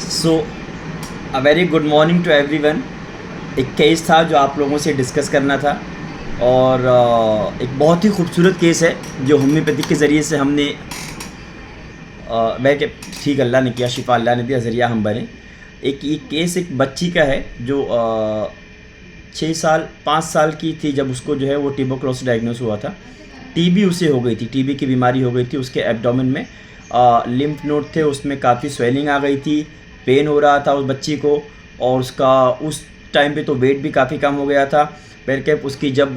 So a very good morning to everyone. एक case था जो आप लोगों से डिस्कस करना था और एक बहुत ही खूबसूरत केस है जो होम्योपैथिक के ज़रिए से हमने मैं ठीक अल्लाह ने किया, शिफा अल्लाह ने दिया, ज़रिया हम बने। एक ये केस एक बच्ची का है जो 6 साल 5 साल की थी जब उसको जो है वो ट्यूबरकुलोसिस डायग्नोस हुआ था। टीबी उसे हो गई थी, टीबी की बीमारी हो गई थी उसके एब्डोमेन में। लिम्फ नोड थे, उसमें काफ़ी स्वेलिंग आ गई थी, पेन हो रहा था उस बच्ची को और उसका उस टाइम पे तो वेट भी काफ़ी कम हो गया था। फिर के उसकी जब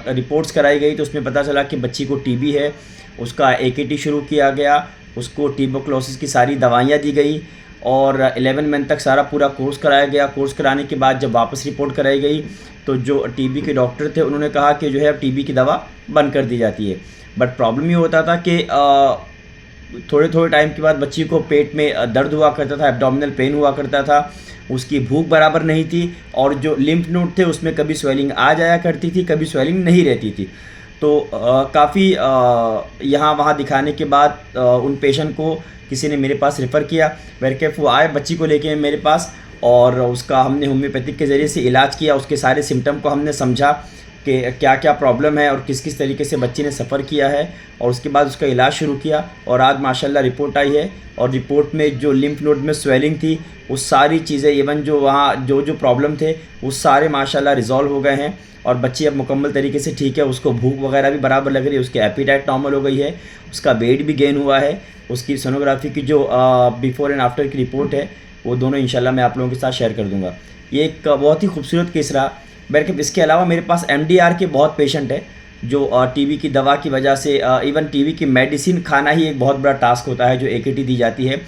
रिपोर्ट्स कराई गई तो उसमें पता चला कि बच्ची को टीबी है। उसका एकेटी शुरू किया गया, उसको ट्यूबरकुलोसिस की सारी दवाइयाँ दी गई और 11 मंथ तक सारा पूरा कोर्स कराया गया। कोर्स कराने के बाद जब वापस रिपोर्ट कराई गई तो जो टीबी के डॉक्टर थे उन्होंने कहा कि जो है अब टीबी की दवा बंद कर दी जाती है। बट प्रॉब्लम ये होता था कि थोड़े थोड़े टाइम के बाद बच्ची को पेट में दर्द हुआ करता था, एब्डोमिनल पेन हुआ करता था, उसकी भूख बराबर नहीं थी और जो लिम्फ नोड थे उसमें कभी स्वेलिंग आ जाया करती थी, कभी स्वेलिंग नहीं रहती थी। तो काफ़ी यहाँ वहाँ दिखाने के बाद उन पेशेंट को किसी ने मेरे पास रेफ़र किया। वेरकेफ वो आए बच्ची को लेके मेरे पास और उसका हमने होम्योपैथिक के ज़रिए से इलाज किया। उसके सारे सिम्टम को हमने समझा कि क्या क्या प्रॉब्लम है और किस किस तरीके से बच्ची ने सफ़र किया है और उसके बाद उसका इलाज शुरू किया और आज माशाल्लाह रिपोर्ट आई है और रिपोर्ट में जो लिम्फ नोड में स्वेलिंग थी वो सारी चीज़ें, इवन जो वहाँ जो जो प्रॉब्लम थे वो सारे माशाल्लाह रिज़ॉल्व हो गए हैं और बच्ची अब मुकम्मल तरीके से ठीक है। उसको भूख वगैरह भी बराबर लग रही है, उसकी एपिटाइट नॉर्मल हो गई है, उसका वेट भी गेन हुआ है। उसकी सोनोग्राफी की जो बिफ़ोर एंड आफ्टर की रिपोर्ट है वो दोनों इंशाल्लाह मैं आप लोगों के साथ शेयर कर दूँगा। ये एक बहुत ही खूबसूरत केस रहा। बल्कि इसके अलावा मेरे पास एमडीआर के बहुत पेशेंट है जो टीबी की दवा की वजह से, इवन टीबी की मेडिसिन खाना ही एक बहुत बड़ा टास्क होता है जो एकेटी दी जाती है,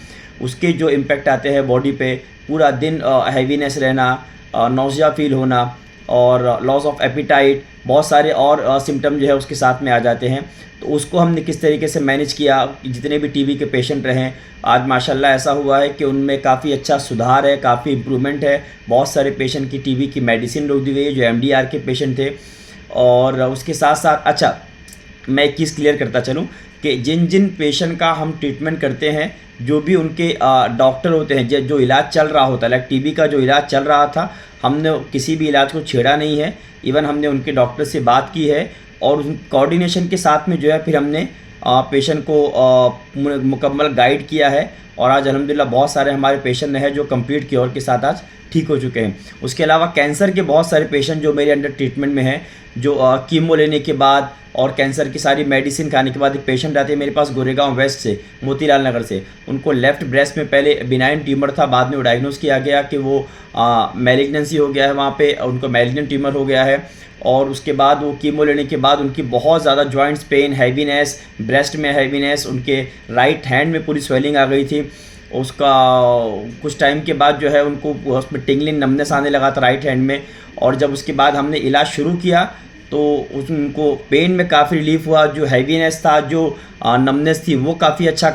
उसके जो इम्पेक्ट आते हैं बॉडी पे, पूरा दिन हैवीनेस रहना, नौजिया फील होना और लॉस ऑफ एपिटाइट, बहुत सारे और सिम्टम जो है उसके साथ में आ जाते हैं। तो उसको हमने किस तरीके से मैनेज किया, जितने भी टीबी के पेशेंट रहे आज माशाल्लाह ऐसा हुआ है कि उनमें काफ़ी अच्छा सुधार है, काफ़ी इम्प्रूवमेंट है। बहुत सारे पेशेंट की टीबी की मेडिसिन रोक दी गई है जो एमडीआर के पेशेंट थे। और उसके साथ साथ अच्छा मैं एक चीज़ क्लियर करता चलूँ कि जिन जिन पेशेंट का हम ट्रीटमेंट करते हैं, जो भी उनके डॉक्टर होते हैं, जो इलाज चल रहा होता है, लाइक टीबी का जो इलाज चल रहा था, हमने किसी भी इलाज को छेड़ा नहीं है। इवन हमने उनके डॉक्टर से बात की है और उन कोऑर्डिनेशन के साथ में जो है फिर हमने पेशेंट को मुकम्मल गाइड किया है और आज अल्हम्दुलिल्लाह बहुत सारे हमारे पेशेंट हैं जो कंप्लीट क्योर के साथ आज ठीक हो चुके हैं। उसके अलावा कैंसर के बहुत सारे पेशेंट जो मेरे अंडर ट्रीटमेंट में हैं, जो कीमो लेने के बाद और कैंसर की सारी मेडिसिन खाने के बाद एक पेशेंट आते हैं मेरे पास गोरेगांव वेस्ट से, मोतीलाल नगर से। उनको लेफ़्ट ब्रेस्ट में पहले बिनाइन ट्यूमर था, बाद में वो डायग्नोस किया गया कि वो मैलिग्नेंसी हो गया है, वहाँ पे उनको मैलिग्नेंट ट्यूमर हो गया है और उसके बाद वो कीमो लेने के बाद उनकी बहुत ज़्यादा जॉइंट्स पेन, हैवीनेस, ब्रेस्ट में हैवीनेस, उनके राइट हैंड में पूरी स्वेलिंग आ गई थी। उसका कुछ टाइम के बाद जो है उनको उसमें टिंगलिंग, नमनेस आने लगा था राइट हैंड में और जब उसके बाद हमने इलाज शुरू किया तो उनको पेन में काफ़ी रिलीफ हुआ, जो हैवीनेस था, जो नमनेस थी वो काफ़ी अच्छा